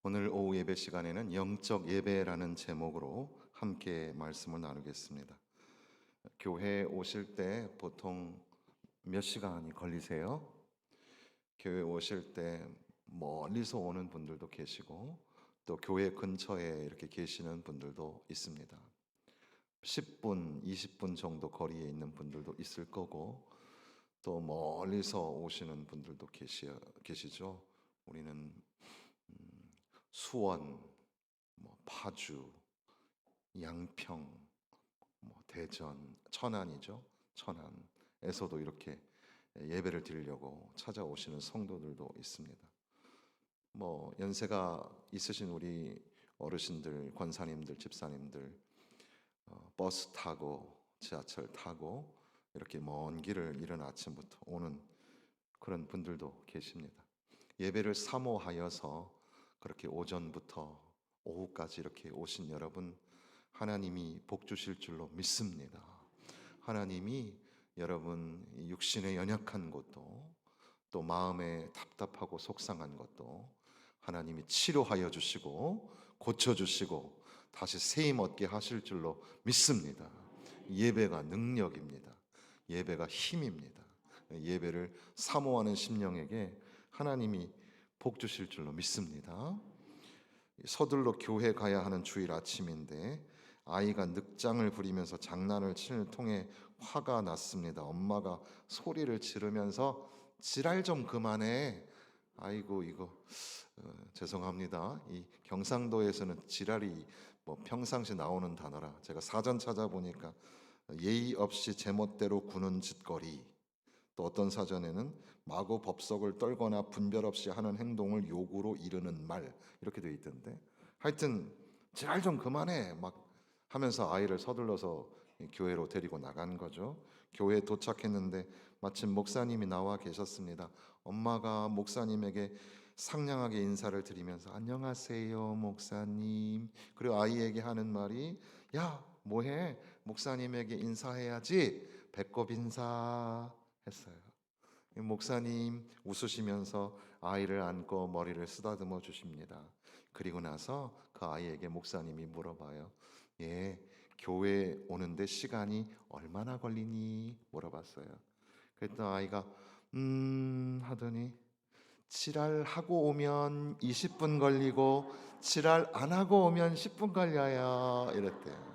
오늘 오후 예배 시간에는 영적 예배라는 제목으로 함께 말씀을 나누겠습니다. 교회에 오실 때 보통 몇 시간이 걸리세요? 교회 오실 때 멀리서 오는 분들도 계시고 또 교회 근처에 이렇게 계시는 분들도 있습니다. 10분, 20분 정도 거리에 있는 분들도 있을 거고 또 멀리서 오시는 분들도 계시죠. 우리는 수원, 파주, 양평, 대전, 천안이죠. 천안에서도 이렇게 예배를 드리려고 찾아오시는 성도들도 있습니다. 연세가 있으신 우리 어르신들, 권사님들, 집사님들 버스 타고 지하철 타고 이렇게 먼 길을 이른 아침부터 오는 그런 분들도 계십니다. 예배를 사모하여서 그렇게 오전부터 오후까지 이렇게 오신 여러분, 하나님이 복 주실 줄로 믿습니다. 하나님이 여러분 육신의 연약한 것도 또 마음에 답답하고 속상한 것도 하나님이 치료하여 주시고 고쳐 주시고 다시 새 힘 얻게 하실 줄로 믿습니다. 예배가 능력입니다. 예배가 힘입니다. 예배를 사모하는 심령에게 하나님이 복 주실 줄로 믿습니다. 서둘러 교회 가야 하는 주일 아침인데 아이가 늑장을 부리면서 장난을 치는 통에 화가 났습니다. 엄마가 소리를 지르면서 지랄 좀 그만해. 아이고 이거 죄송합니다. 이 경상도에서는 지랄이 평상시 나오는 단어라 제가 사전 찾아보니까 예의 없이 제멋대로 구는 짓거리, 또 어떤 사전에는 마구 법석을 떨거나 분별 없이 하는 행동을 욕으로 이르는 말, 이렇게 되어 있던데, 하여튼 지랄 좀 그만해 막 하면서 아이를 서둘러서 교회로 데리고 나간 거죠. 교회에 도착했는데 마침 목사님이 나와 계셨습니다. 엄마가 목사님에게 상냥하게 인사를 드리면서 안녕하세요 목사님, 그리고 아이에게 하는 말이 야 뭐해, 목사님에게 인사해야지, 배꼽 인사 했어요. 목사님 웃으시면서 아이를 안고 머리를 쓰다듬어 주십니다. 그리고 나서 그 아이에게 목사님이 물어봐요. 예, 교회 오는데 시간이 얼마나 걸리니? 물어봤어요. 그랬더니 아이가 하더니 칠할하고 오면 20분 걸리고 칠할 안 하고 오면 10분 걸려요. 이랬대요.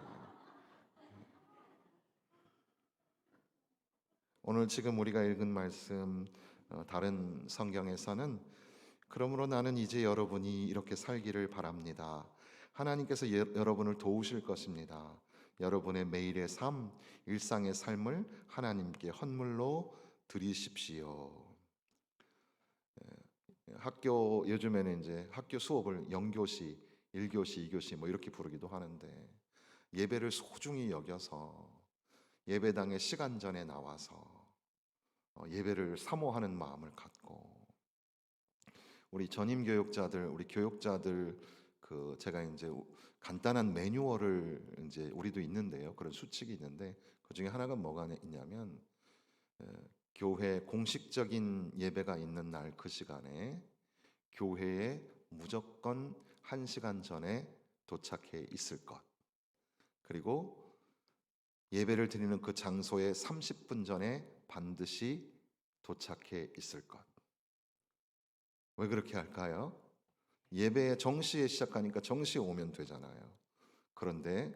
오늘 지금 우리가 읽은 말씀 다른 성경에서는 그러므로 나는 이제 여러분이 이렇게 살기를 바랍니다. 하나님께서 여러분을 도우실 것입니다. 여러분의 매일의 삶, 일상의 삶을 하나님께 헌물로 드리십시오. 학교 요즘에는 이제 학교 수업을 영교시, 1교시, 2교시 이렇게 부르기도 하는데 예배를 소중히 여겨서 예배당에 시간 전에 나와서 예배를 사모하는 마음을 갖고 우리 전임 교육자들, 우리 교육자들 제가 이제 간단한 매뉴얼을 이제 우리도 있는데요. 그런 수칙이 있는데 그 중에 하나가 뭐가 있냐면 교회 공식적인 예배가 있는 날 그 시간에 교회에 무조건 1시간 전에 도착해 있을 것. 그리고 예배를 드리는 그 장소에 30분 전에 반드시 도착해 있을 것. 왜 그렇게 할까요? 예배 정시에 시작하니까 정시에 오면 되잖아요. 그런데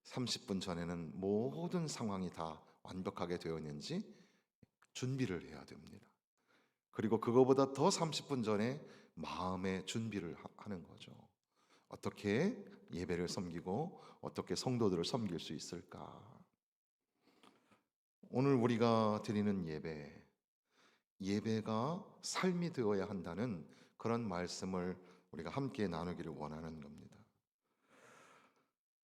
30분 전에는 모든 상황이 다 완벽하게 되어 있는지 준비를 해야 됩니다. 그리고 그거보다 더 30분 전에 마음의 준비를 하는 거죠. 어떻게 예배를 섬기고 어떻게 성도들을 섬길 수 있을까? 오늘 우리가 드리는 예배가 삶이 되어야 한다는 그런 말씀을 우리가 함께 나누기를 원하는 겁니다.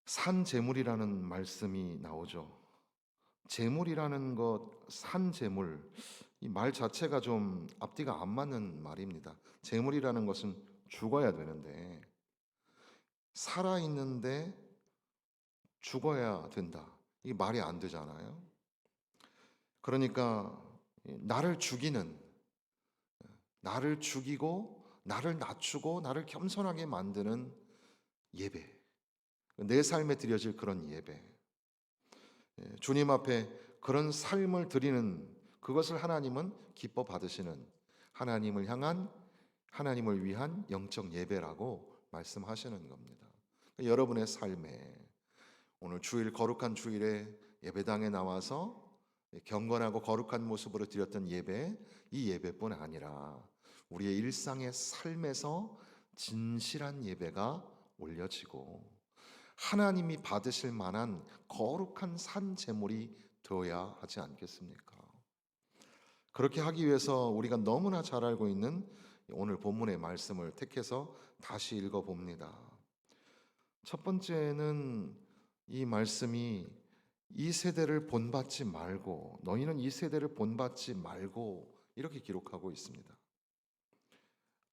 산재물이라는 말씀이 나오죠. 재물이라는 것, 산재물, 이 말 자체가 좀 앞뒤가 안 맞는 말입니다. 재물이라는 것은 죽어야 되는데 살아 있는데 죽어야 된다. 이게 말이 안 되잖아요. 그러니까 나를 죽이고 나를 낮추고 나를 겸손하게 만드는 예배, 내 삶에 드려질 그런 예배, 주님 앞에 그런 삶을 드리는 그것을 하나님은 기뻐 받으시는 하나님을 향한, 하나님을 위한 영적 예배라고 말씀하시는 겁니다. 여러분의 삶에 오늘 주일, 거룩한 주일에 예배당에 나와서 경건하고 거룩한 모습으로 드렸던 예배, 이 예배뿐 아니라 우리의 일상의 삶에서 진실한 예배가 올려지고 하나님이 받으실 만한 거룩한 산 제물이 되어야 하지 않겠습니까? 그렇게 하기 위해서 우리가 너무나 잘 알고 있는 오늘 본문의 말씀을 택해서 다시 읽어봅니다. 첫 번째는 이 말씀이 이 세대를 본받지 말고, 너희는 이 세대를 본받지 말고 이렇게 기록하고 있습니다.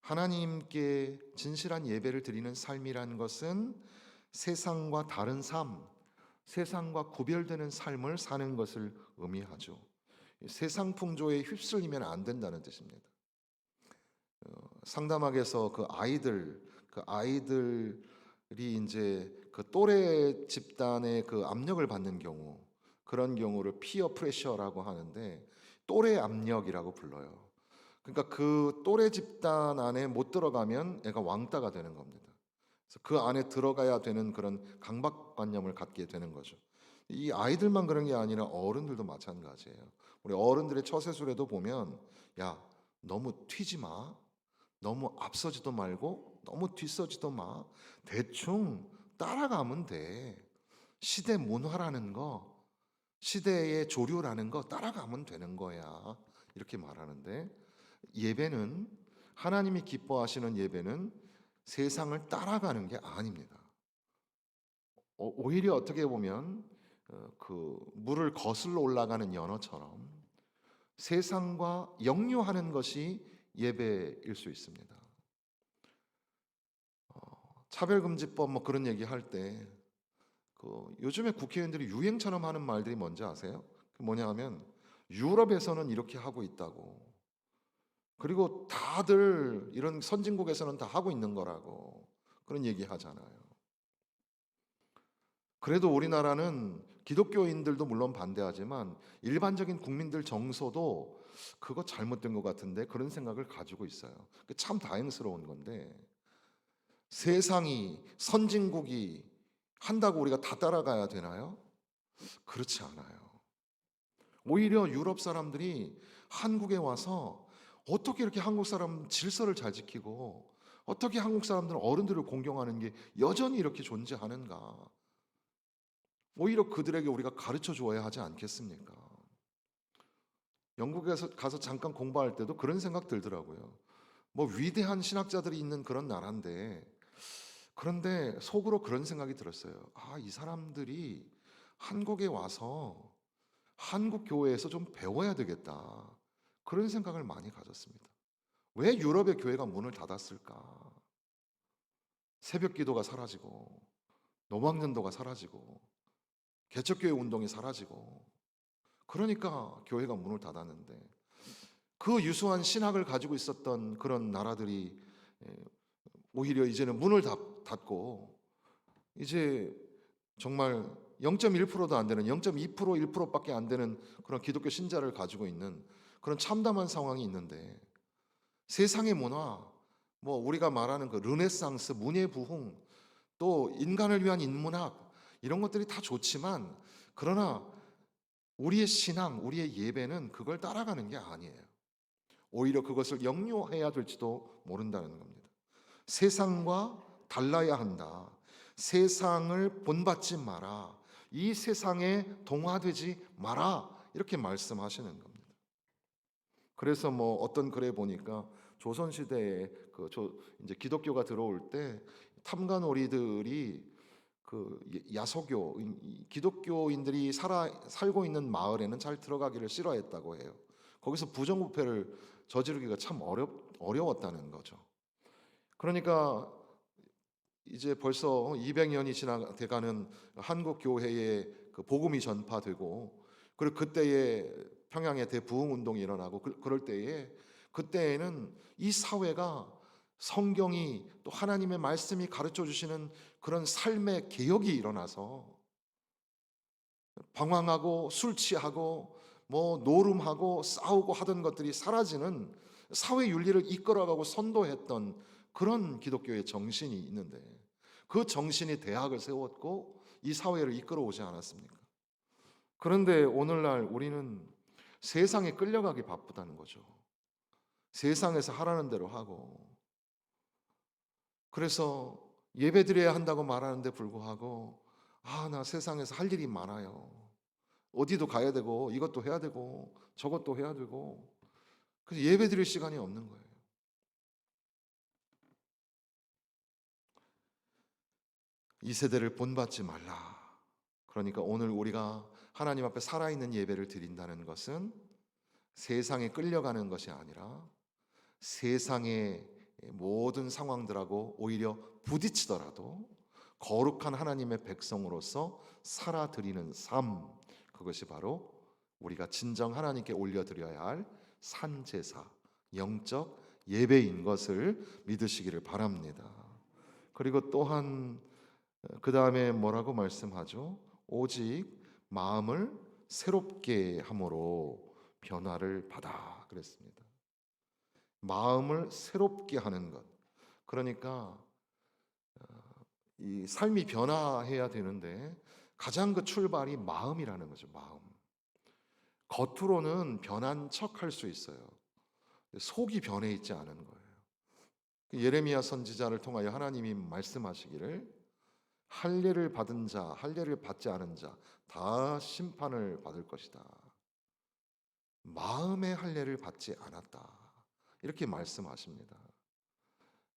하나님께 진실한 예배를 드리는 삶이라는 것은 세상과 다른 삶, 세상과 구별되는 삶을 사는 것을 의미하죠. 세상 풍조에 휩쓸리면 안 된다는 뜻입니다. 상담학에서 그 아이들이 이제 그 또래 집단의 그 압력을 받는 경우, 그런 경우를 피어 프레셔라고 하는데 또래 압력이라고 불러요. 그러니까 그 또래 집단 안에 못 들어가면 애가 왕따가 되는 겁니다. 그래서 그 안에 들어가야 되는 그런 강박관념을 갖게 되는 거죠. 이 아이들만 그런 게 아니라 어른들도 마찬가지예요. 우리 어른들의 처세술에도 보면, 야, 너무 튀지 마, 너무 앞서지도 말고 너무 뒤서지도 마, 대충 따라가면 돼. 시대 문화라는 거, 시대의 조류라는 거 따라가면 되는 거야, 이렇게 말하는데, 예배는, 하나님이 기뻐하시는 예배는 세상을 따라가는 게 아닙니다. 오히려 어떻게 보면 그 물을 거슬러 올라가는 연어처럼 세상과 역류하는 것이 예배일 수 있습니다. 차별금지법 뭐 그런 얘기할 때 요즘에 국회의원들이 유행처럼 하는 말들이 뭔지 아세요? 뭐냐 하면 유럽에서는 이렇게 하고 있다고, 그리고 다들 이런 선진국에서는 다 하고 있는 거라고 그런 얘기 하잖아요. 그래도 우리나라는 기독교인들도 물론 반대하지만 일반적인 국민들 정서도 그거 잘못된 것 같은데 그런 생각을 가지고 있어요. 참 다행스러운 건데, 세상이, 선진국이 한다고 우리가 다 따라가야 되나요? 그렇지 않아요. 오히려 유럽 사람들이 한국에 와서 어떻게 이렇게 한국 사람 질서를 잘 지키고 어떻게 한국 사람들은 어른들을 공경하는 게 여전히 이렇게 존재하는가, 오히려 그들에게 우리가 가르쳐 주어야 하지 않겠습니까? 영국에서 가서 잠깐 공부할 때도 그런 생각 들더라고요. 뭐 위대한 신학자들이 있는 그런 나라인데, 그런데 속으로 그런 생각이 들었어요. 아, 이 사람들이 한국에 와서 한국 교회에서 좀 배워야 되겠다, 그런 생각을 많이 가졌습니다. 왜 유럽의 교회가 문을 닫았을까? 새벽 기도가 사라지고 노방전도가 사라지고 개척교회 운동이 사라지고, 그러니까 교회가 문을 닫았는데, 그 유수한 신학을 가지고 있었던 그런 나라들이 오히려 이제는 문을 닫고 이제 정말 0.1%도 안 되는 0.2% 1%밖에 안 되는 그런 기독교 신자를 가지고 있는 그런 참담한 상황이 있는데, 세상의 문화, 뭐 우리가 말하는 그 르네상스, 문예부흥, 또 인간을 위한 인문학, 이런 것들이 다 좋지만, 그러나 우리의 신앙, 우리의 예배는 그걸 따라가는 게 아니에요. 오히려 그것을 역류해야 될지도 모른다는 겁니다. 세상과 달라야 한다. 세상을 본받지 마라. 이 세상에 동화되지 마라. 이렇게 말씀하시는 겁니다. 그래서 뭐 어떤 글에 보니까 조선 시대에 이제 기독교가 들어올 때 탐관오리들이 그 야소교, 기독교인들이 살고 있는 마을에는 잘 들어가기를 싫어했다고 해요. 거기서 부정부패를 저지르기가 참 어려웠다는 거죠. 그러니까 이제 벌써 200년이 지나가는 한국 교회에 그 복음이 전파되고, 그리고 그때에 평양에 대부흥 운동이 일어나고 그럴 때에, 그때에는 이 사회가 성경이 또 하나님의 말씀이 가르쳐 주시는 그런 삶의 개혁이 일어나서 방황하고 술 취하고 뭐 노름하고 싸우고 하던 것들이 사라지는 사회 윤리를 이끌어가고 선도했던 그런 기독교의 정신이 있는데, 그 정신이 대학을 세웠고 이 사회를 이끌어오지 않았습니까? 그런데 오늘날 우리는 세상에 끌려가기 바쁘다는 거죠. 세상에서 하라는 대로 하고, 그래서 예배 드려야 한다고 말하는데 불구하고 나 세상에서 할 일이 많아요. 어디도 가야 되고 이것도 해야 되고 저것도 해야 되고, 그래서 예배 드릴 시간이 없는 거예요. 이 세대를 본받지 말라. 그러니까 오늘 우리가 하나님 앞에 살아있는 예배를 드린다는 것은 세상에 끌려가는 것이 아니라 세상의 모든 상황들하고 오히려 부딪히더라도 거룩한 하나님의 백성으로서 살아드리는 삶, 그것이 바로 우리가 진정 하나님께 올려드려야 할 산제사, 영적 예배인 것을 믿으시기를 바랍니다. 그리고 또한 그 다음에 뭐라고 말씀하죠? 오직 마음을 새롭게 함으로 변화를 받아 그랬습니다. 마음을 새롭게 하는 것. 그러니까 이 삶이 변화해야 되는데 가장 그 출발이 마음이라는 거죠. 마음. 겉으로는 변한 척 할 수 있어요. 속이 변해 있지 않은 거예요. 예레미야 선지자를 통하여 하나님이 말씀하시기를 할례를 받은 자, 할례를 받지 않은 자 다 심판을 받을 것이다. 마음의 할례를 받지 않았다. 이렇게 말씀하십니다.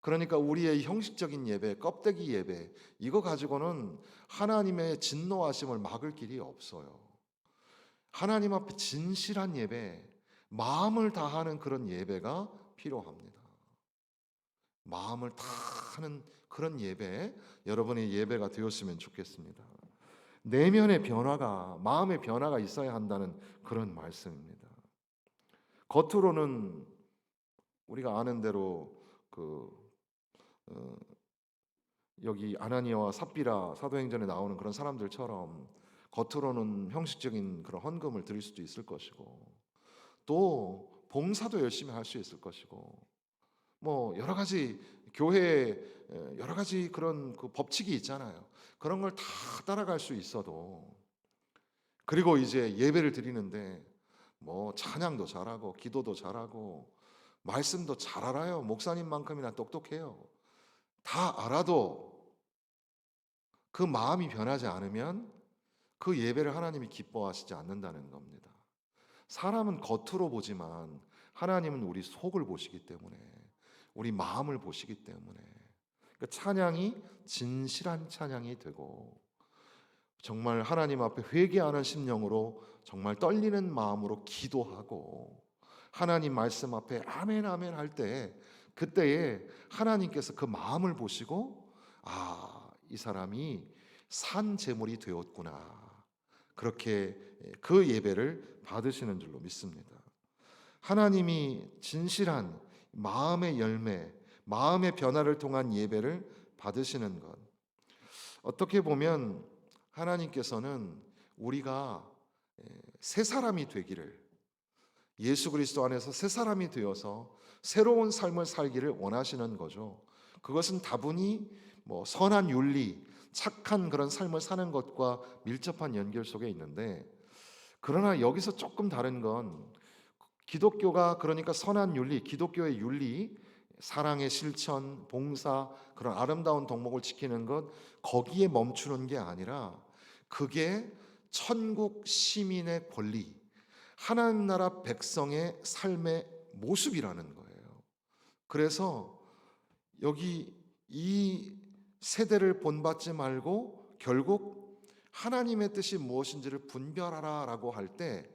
그러니까 우리의 형식적인 예배, 껍데기 예배, 이거 가지고는 하나님의 진노하심을 막을 길이 없어요. 하나님 앞에 진실한 예배, 마음을 다하는 그런 예배가 필요합니다. 마음을 다하는 그런 예배, 여러분의 예배가 되었으면 좋겠습니다. 내면의 변화가, 마음의 변화가 있어야 한다는 그런 말씀입니다. 겉으로는 우리가 아는 대로 여기 아나니아와 삽비라 사도행전에 나오는 그런 사람들처럼 겉으로는 형식적인 그런 헌금을 드릴 수도 있을 것이고, 또 봉사도 열심히 할 수 있을 것이고, 뭐 여러 가지 교회에 여러 가지 그런 그 법칙이 있잖아요. 그런 걸 다 따라갈 수 있어도, 그리고 이제 예배를 드리는데 뭐 찬양도 잘하고 기도도 잘하고 말씀도 잘 알아요. 목사님만큼이나 똑똑해요. 다 알아도 그 마음이 변하지 않으면 그 예배를 하나님이 기뻐하시지 않는다는 겁니다. 사람은 겉으로 보지만 하나님은 우리 속을 보시기 때문에, 우리 마음을 보시기 때문에, 그 찬양이 진실한 찬양이 되고 정말 하나님 앞에 회개하는 심령으로 정말 떨리는 마음으로 기도하고 하나님 말씀 앞에 아멘 아멘 할 때, 그때에 하나님께서 그 마음을 보시고 이 사람이 산 제물이 되었구나, 그렇게 그 예배를 받으시는 줄로 믿습니다. 하나님이 진실한 마음의 열매, 마음의 변화를 통한 예배를 받으시는 것, 어떻게 보면 하나님께서는 우리가 새 사람이 되기를, 예수 그리스도 안에서 새 사람이 되어서 새로운 삶을 살기를 원하시는 거죠. 그것은 다분히 뭐 선한 윤리, 착한 그런 삶을 사는 것과 밀접한 연결 속에 있는데, 그러나 여기서 조금 다른 건 기독교가, 그러니까 선한 윤리, 기독교의 윤리, 사랑의 실천, 봉사, 그런 아름다운 덕목을 지키는 것, 거기에 멈추는 게 아니라 그게 천국 시민의 권리, 하나님 나라 백성의 삶의 모습이라는 거예요. 그래서 여기 이 세대를 본받지 말고 결국 하나님의 뜻이 무엇인지를 분별하라라고 할 때,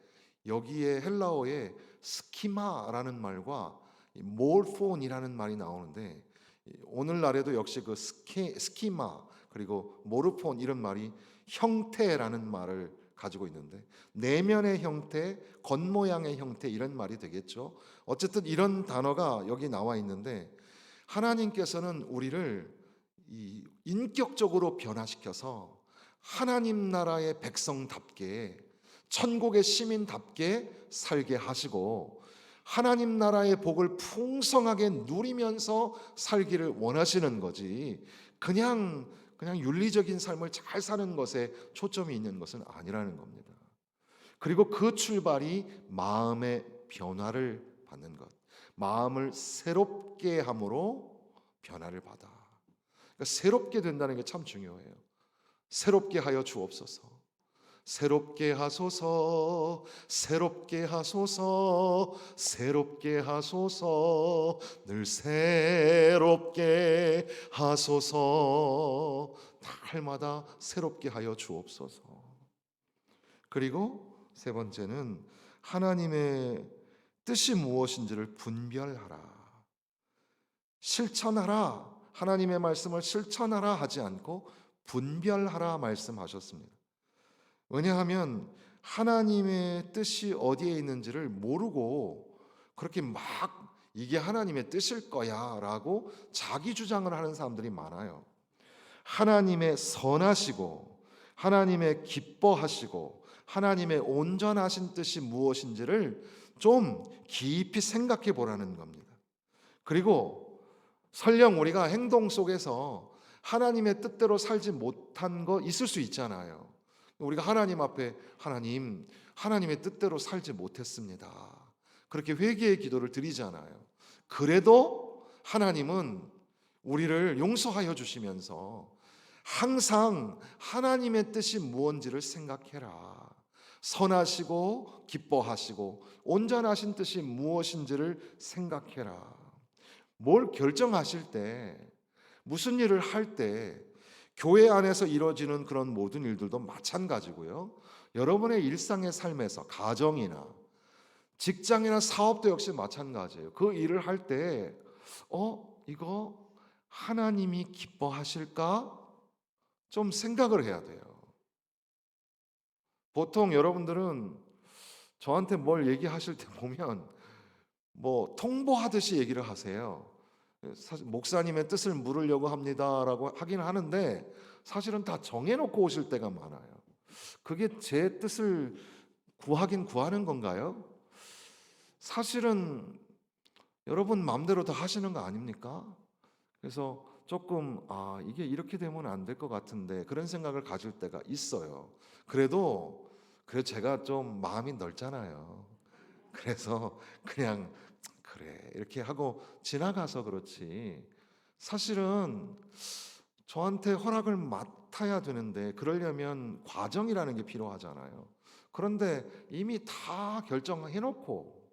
여기에 헬라어에 스키마라는 말과 몰폰이라는 말이 나오는데, 오늘날에도 역시 그 스키마 그리고 모르폰 이런 말이 형태라는 말을 가지고 있는데, 내면의 형태, 겉모양의 형태, 이런 말이 되겠죠. 어쨌든 이런 단어가 여기 나와 있는데, 하나님께서는 우리를 인격적으로 변화시켜서 하나님 나라의 백성답게, 천국의 시민답게 살게 하시고 하나님 나라의 복을 풍성하게 누리면서 살기를 원하시는 거지, 그냥 윤리적인 삶을 잘 사는 것에 초점이 있는 것은 아니라는 겁니다. 그리고 그 출발이 마음의 변화를 받는 것, 마음을 새롭게 함으로 변화를 받아. 그러니까 새롭게 된다는 게 참 중요해요. 새롭게 하여 주옵소서. 새롭게 하소서, 새롭게 하소서, 새롭게 하소서, 늘 새롭게 하소서. 날마다 새롭게 하여 주옵소서. 그리고 세 번째는 하나님의 뜻이 무엇인지를 분별하라. 실천하라. 하나님의 말씀을 실천하라 하지 않고 분별하라 말씀하셨습니다. 왜냐하면 하나님의 뜻이 어디에 있는지를 모르고 그렇게 막 이게 하나님의 뜻일 거야 라고 자기 주장을 하는 사람들이 많아요. 하나님의 선하시고 하나님의 기뻐하시고 하나님의 온전하신 뜻이 무엇인지를 좀 깊이 생각해 보라는 겁니다. 그리고 설령 우리가 행동 속에서 하나님의 뜻대로 살지 못한 거 있을 수 있잖아요. 우리가 하나님 앞에 하나님의 뜻대로 살지 못했습니다, 그렇게 회개의 기도를 드리잖아요. 그래도 하나님은 우리를 용서하여 주시면서 항상 하나님의 뜻이 무엇인지를 생각해라. 선하시고 기뻐하시고 온전하신 뜻이 무엇인지를 생각해라. 뭘 결정하실 때, 무슨 일을 할 때, 교회 안에서 이루어지는 그런 모든 일들도 마찬가지고요. 여러분의 일상의 삶에서 가정이나 직장이나 사업도 역시 마찬가지예요. 그 일을 할 때 이거 하나님이 기뻐하실까? 좀 생각을 해야 돼요. 보통 여러분들은 저한테 뭘 얘기하실 때 보면 뭐 통보하듯이 얘기를 하세요. 사실 목사님의 뜻을 물으려고 합니다라고 하긴 하는데 사실은 다 정해놓고 오실 때가 많아요. 그게 제 뜻을 구하긴 구하는 건가요? 사실은 여러분 마음대로 다 하시는 거 아닙니까? 그래서 조금 이게 이렇게 되면 안 될 것 같은데 그런 생각을 가질 때가 있어요. 그래도 제가 좀 마음이 넓잖아요. 그래서 그냥 그래 이렇게 하고 지나가서 그렇지, 사실은 저한테 허락을 맡아야 되는데 그러려면 과정이라는 게 필요하잖아요. 그런데 이미 다 결정해 놓고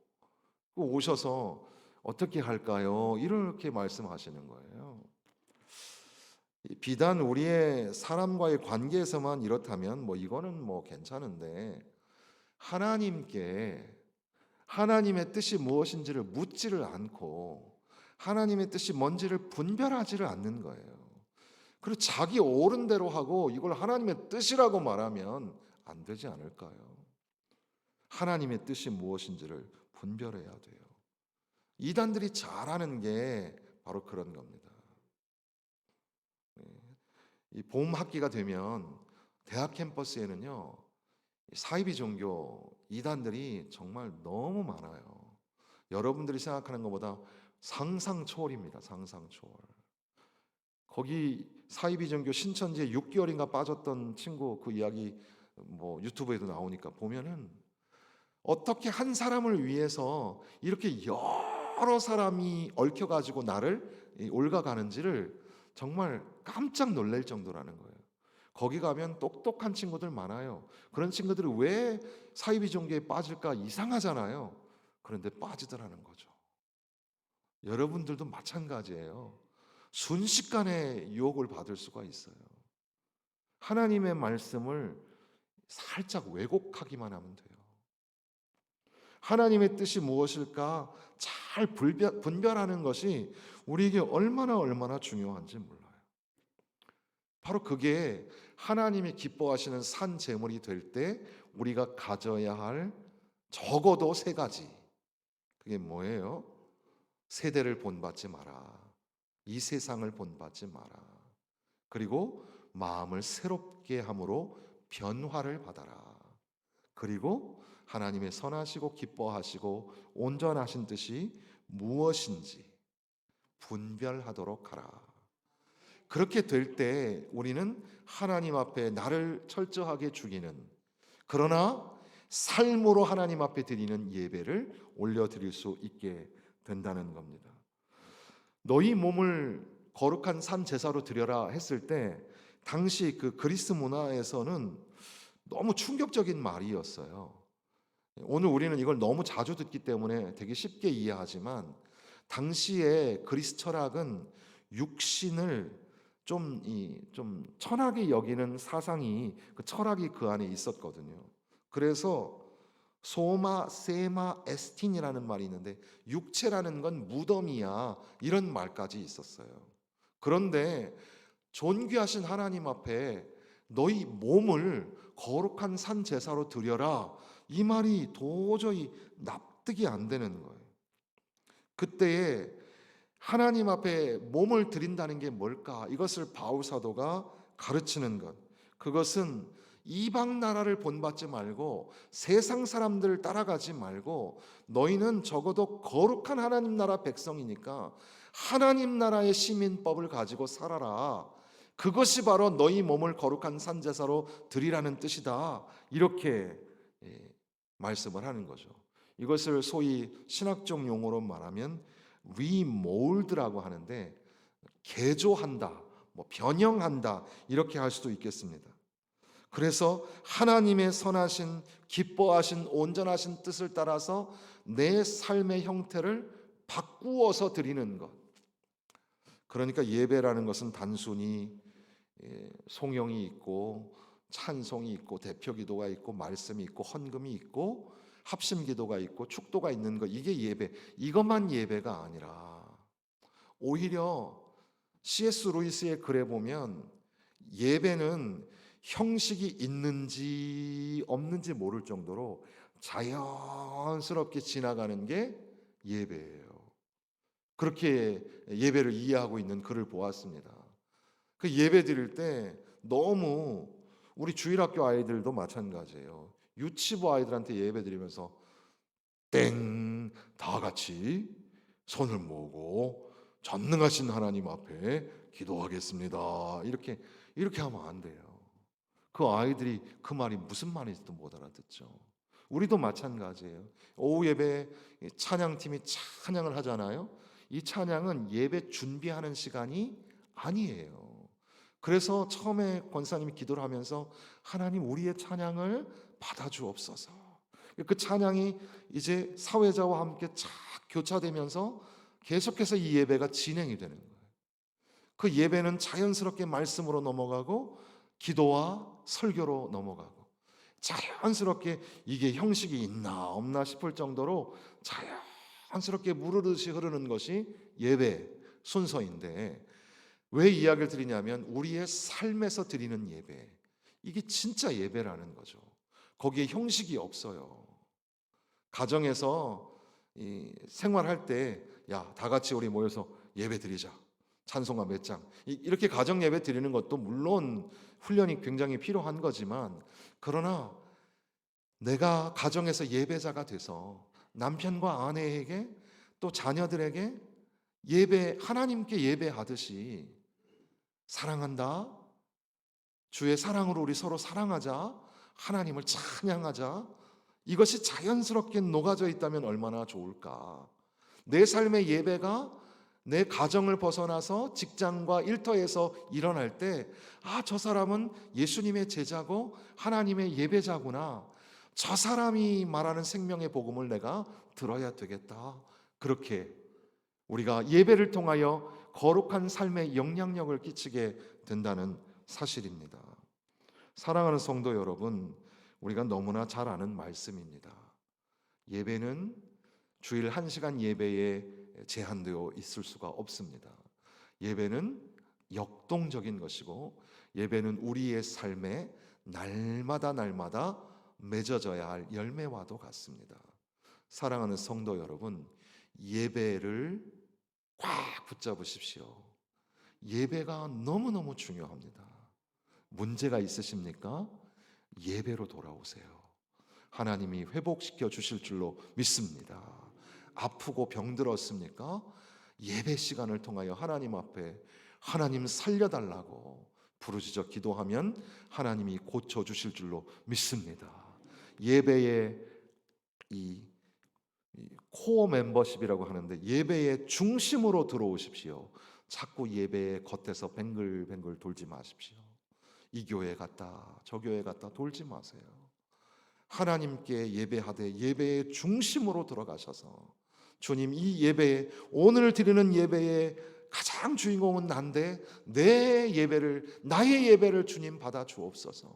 오셔서 어떻게 할까요? 이렇게 말씀하시는 거예요. 비단 우리의 사람과의 관계에서만 이렇다면 이거는 괜찮은데, 하나님께 하나님의 뜻이 무엇인지를 묻지를 않고 하나님의 뜻이 뭔지를 분별하지를 않는 거예요. 그리고 자기 옳은 대로 하고 이걸 하나님의 뜻이라고 말하면 안 되지 않을까요? 하나님의 뜻이 무엇인지를 분별해야 돼요. 이단들이 잘하는 게 바로 그런 겁니다. 이 봄 학기가 되면 대학 캠퍼스에는요, 사이비 종교 이단들이 정말 너무 많아요. 여러분들이 생각하는 것보다 상상 초월입니다. 상상 초월. 거기 사이비 종교 신천지에 6개월인가 빠졌던 친구 그 이야기 유튜브에도 나오니까 보면은 어떻게 한 사람을 위해서 이렇게 여러 사람이 얽혀가지고 나를 옮겨가는지를 정말 깜짝 놀랄 정도라는 거예요. 거기 가면 똑똑한 친구들 많아요. 그런 친구들이 왜 사이비 종교에 빠질까 이상하잖아요. 그런데 빠지더라는 거죠. 여러분들도 마찬가지예요. 순식간에 유혹을 받을 수가 있어요. 하나님의 말씀을 살짝 왜곡하기만 하면 돼요. 하나님의 뜻이 무엇일까 잘 분별하는 것이 우리에게 얼마나 중요한지 몰라요. 바로 그게 하나님이 기뻐하시는 산 제물이 될 때 우리가 가져야 할 적어도 세 가지. 그게 뭐예요? 세대를 본받지 마라. 이 세상을 본받지 마라. 그리고 마음을 새롭게 함으로 변화를 받아라. 그리고 하나님의 선하시고 기뻐하시고 온전하신 뜻이 무엇인지 분별하도록 하라. 그렇게 될 때 우리는 하나님 앞에 나를 철저하게 죽이는, 그러나 삶으로 하나님 앞에 드리는 예배를 올려드릴 수 있게 된다는 겁니다. 너희 몸을 거룩한 산 제사로 드려라 했을 때 당시 그 그리스 문화에서는 너무 충격적인 말이었어요. 오늘 우리는 이걸 너무 자주 듣기 때문에 되게 쉽게 이해하지만 당시에 그리스 철학은 육신을 좀 천하게 여기는 사상이, 그 철학이 그 안에 있었거든요. 그래서 소마 세마 에스틴이라는 말이 있는데 육체라는 건 무덤이야, 이런 말까지 있었어요. 그런데 존귀하신 하나님 앞에 너희 몸을 거룩한 산 제사로 드려라, 이 말이 도저히 납득이 안 되는 거예요. 그때에 하나님 앞에 몸을 드린다는 게 뭘까? 이것을 바울 사도가 가르치는 것, 그것은 이방 나라를 본받지 말고 세상 사람들을 따라가지 말고 너희는 적어도 거룩한 하나님 나라 백성이니까 하나님 나라의 시민법을 가지고 살아라. 그것이 바로 너희 몸을 거룩한 산제사로 드리라는 뜻이다. 이렇게 말씀을 하는 거죠. 이것을 소위 신학적 용어로 말하면 리몰드라고 하는데, 개조한다, 변형한다, 이렇게 할 수도 있겠습니다. 그래서 하나님의 선하신 기뻐하신 온전하신 뜻을 따라서 내 삶의 형태를 바꾸어서 드리는 것. 그러니까 예배라는 것은 단순히 송영이 있고 찬송이 있고 대표기도가 있고 말씀이 있고 헌금이 있고 합심기도가 있고 축도가 있는 것, 이게 예배, 이것만 예배가 아니라 오히려 C.S. 루이스의 글에 보면 예배는 형식이 있는지 없는지 모를 정도로 자연스럽게 지나가는 게 예배예요. 그렇게 예배를 이해하고 있는 글을 보았습니다. 그 예배 드릴 때 너무, 우리 주일학교 아이들도 마찬가지예요. 유치부 아이들한테 예배 드리면서 땡, 다 같이 손을 모으고 전능하신 하나님 앞에 기도하겠습니다, 이렇게 하면 안 돼요. 그 아이들이 그 말이 무슨 말인지도 못 알아듣죠. 우리도 마찬가지예요. 오후 예배 찬양팀이 찬양을 하잖아요. 이 찬양은 예배 준비하는 시간이 아니에요. 그래서 처음에 권사님이 기도를 하면서 하나님 우리의 찬양을 받아주옵소서. 그 찬양이 이제 사회자와 함께 착 교차되면서 계속해서 이 예배가 진행이 되는 거예요. 그 예배는 자연스럽게 말씀으로 넘어가고 기도와 설교로 넘어가고, 자연스럽게 이게 형식이 있나 없나 싶을 정도로 자연스럽게 무르르듯이 흐르는 것이 예배 순서인데, 왜 이야기를 드리냐면 우리의 삶에서 드리는 예배, 이게 진짜 예배라는 거죠. 거기에 형식이 없어요. 가정에서 생활할 때 야, 다 같이 우리 모여서 예배 드리자, 찬송가 몇 장, 이렇게 가정 예배 드리는 것도 물론 훈련이 굉장히 필요한 거지만, 그러나 내가 가정에서 예배자가 돼서 남편과 아내에게 또 자녀들에게 하나님께 예배하듯이 사랑한다, 주의 사랑으로 우리 서로 사랑하자, 하나님을 찬양하자, 이것이 자연스럽게 녹아져 있다면 얼마나 좋을까. 내 삶의 예배가 내 가정을 벗어나서 직장과 일터에서 일어날 때, 저 사람은 예수님의 제자고 하나님의 예배자구나, 저 사람이 말하는 생명의 복음을 내가 들어야 되겠다, 그렇게 우리가 예배를 통하여 거룩한 삶의 영향력을 끼치게 된다는 사실입니다. 사랑하는 성도 여러분, 우리가 너무나 잘 아는 말씀입니다. 예배는 주일 1시간 예배에 제한되어 있을 수가 없습니다. 예배는 역동적인 것이고, 예배는 우리의 삶에 날마다 맺어져야 할 열매와도 같습니다. 사랑하는 성도 여러분, 예배를 꽉 붙잡으십시오. 예배가 너무너무 중요합니다. 문제가 있으십니까? 예배로 돌아오세요. 하나님이 회복시켜 주실 줄로 믿습니다. 아프고 병들었습니까? 예배 시간을 통하여 하나님 앞에 하나님 살려달라고 부르짖어 기도하면 하나님이 고쳐주실 줄로 믿습니다. 예배의 이 코어 멤버십이라고 하는데, 예배의 중심으로 들어오십시오. 자꾸 예배의 겉에서 뱅글뱅글 돌지 마십시오. 이 교회 갔다 저 교회 갔다 돌지 마세요. 하나님께 예배하되 예배의 중심으로 들어가셔서, 주님, 이 예배에, 오늘 드리는 예배의 가장 주인공은 난데 내 예배를, 나의 예배를 주님 받아 주옵소서.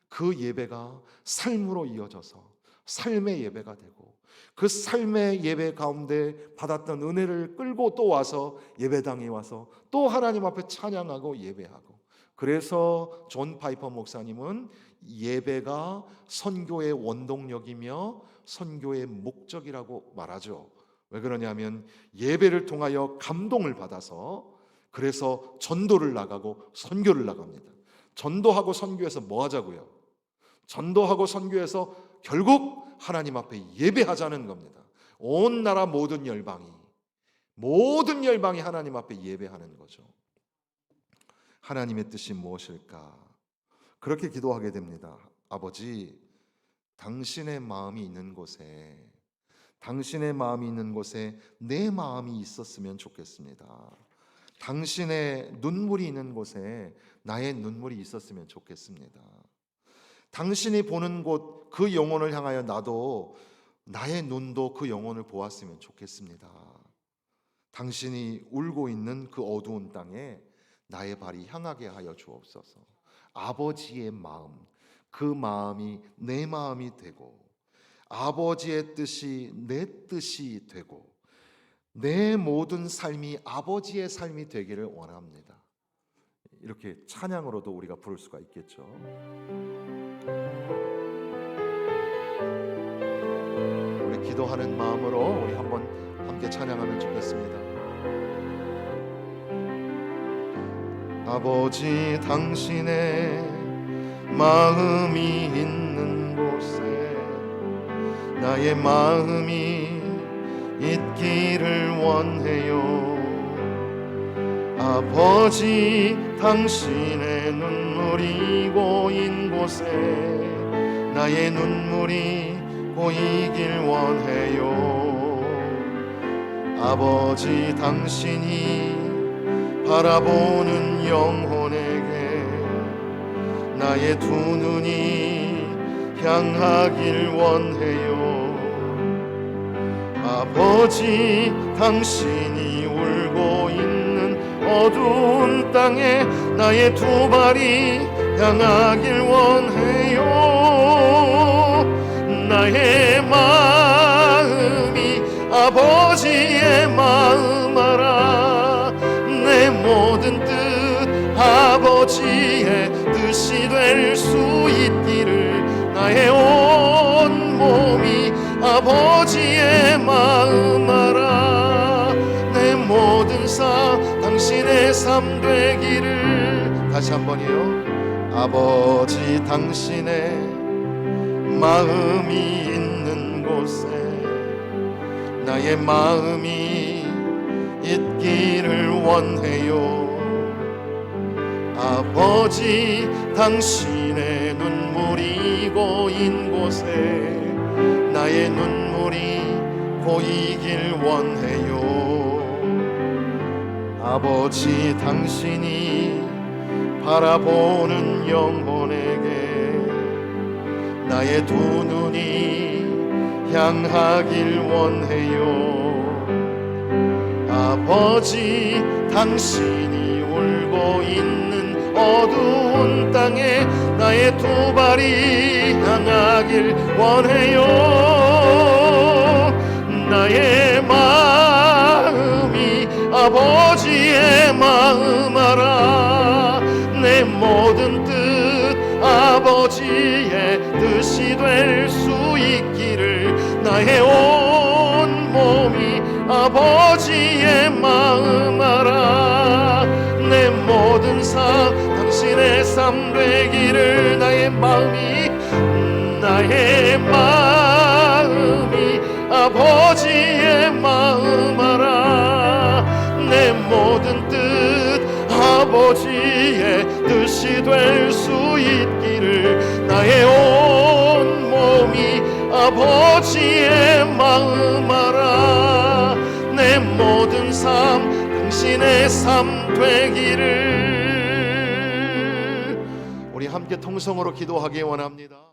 그 예배가 삶으로 이어져서 삶의 예배가 되고, 그 삶의 예배 가운데 받았던 은혜를 끌고 또 와서 예배당에 와서 또 하나님 앞에 찬양하고 예배하고. 그래서 존 파이퍼 목사님은 예배가 선교의 원동력이며 선교의 목적이라고 말하죠. 왜 그러냐면 예배를 통하여 감동을 받아서, 그래서 전도를 나가고 선교를 나갑니다. 전도하고 선교해서 뭐 하자고요? 전도하고 선교해서 결국 하나님 앞에 예배하자는 겁니다. 온 나라 모든 열방이 하나님 앞에 예배하는 거죠. 하나님의 뜻이 무엇일까? 그렇게 기도하게 됩니다. 아버지, 당신의 마음이 있는 곳에, 당신의 마음이 있는 곳에 내 마음이 있었으면 좋겠습니다. 당신의 눈물이 있는 곳에 나의 눈물이 있었으면 좋겠습니다. 당신이 보는 곳, 그 영혼을 향하여 나도, 나의 눈도 그 영혼을 보았으면 좋겠습니다. 당신이 울고 있는 그 어두운 땅에 나의 발이 향하게 하여 주옵소서. 아버지의 마음, 그 마음이 내 마음이 되고, 아버지의 뜻이 내 뜻이 되고, 내 모든 삶이 아버지의 삶이 되기를 원합니다. 이렇게 찬양으로도 우리가 부를 수가 있겠죠. 우리 기도하는 마음으로 우리 한번 함께 찬양하면 좋겠습니다. 아버지, 당신의 마음이 있는 곳에 나의 마음이 있기를 원해요. 아버지, 당신의 눈물이 고인 곳에 나의 눈물이 고이길 원해요. 아버지, 당신이 바라보는 영혼에게 나의 두 눈이 향하길 원해요. 아버지, 당신이 울고 있는 어두운 땅에 나의 두 발이 향하길 원해요. 나의 마음이 아버지의 마음 알아. 내 모든 뜻 아버지의 뜻이 될 수 있기를, 나의 온 몸이 아버지의 마음 알아. 내 모든 삶 당신의 삶 되기를. 다시 한 번이요. 아버지, 당신의 마음이 있는 곳에 나의 마음이 있기를 원해요. 아버지, 당신의 눈물이 고인 곳에 나의 눈물이 고이길 원해요. 아버지, 당신이 바라보는 영혼에게 나의 두 눈이 향하길 원해요. 아버지, 당신이 울고 있는 어두운 땅에 나의 두 발이 향하길 원해요. 나의 마음이 아버지의 마음 알아. 내 모든 뜻 아버지의 뜻이 될 수 있기를, 나의 온 몸이 아버지의 마음 알아. 내 모든 삶 당신의 삶 되기를. 나의 마음이 아버지의 마음 알아. 내 모든 뜻 아버지의 뜻이 될 수 있기를. 나의 온 몸이 아버지의 마음 알아. 내 모든 삶 당신의 삶 되기를. 우리 함께 통성으로 기도하기 원합니다.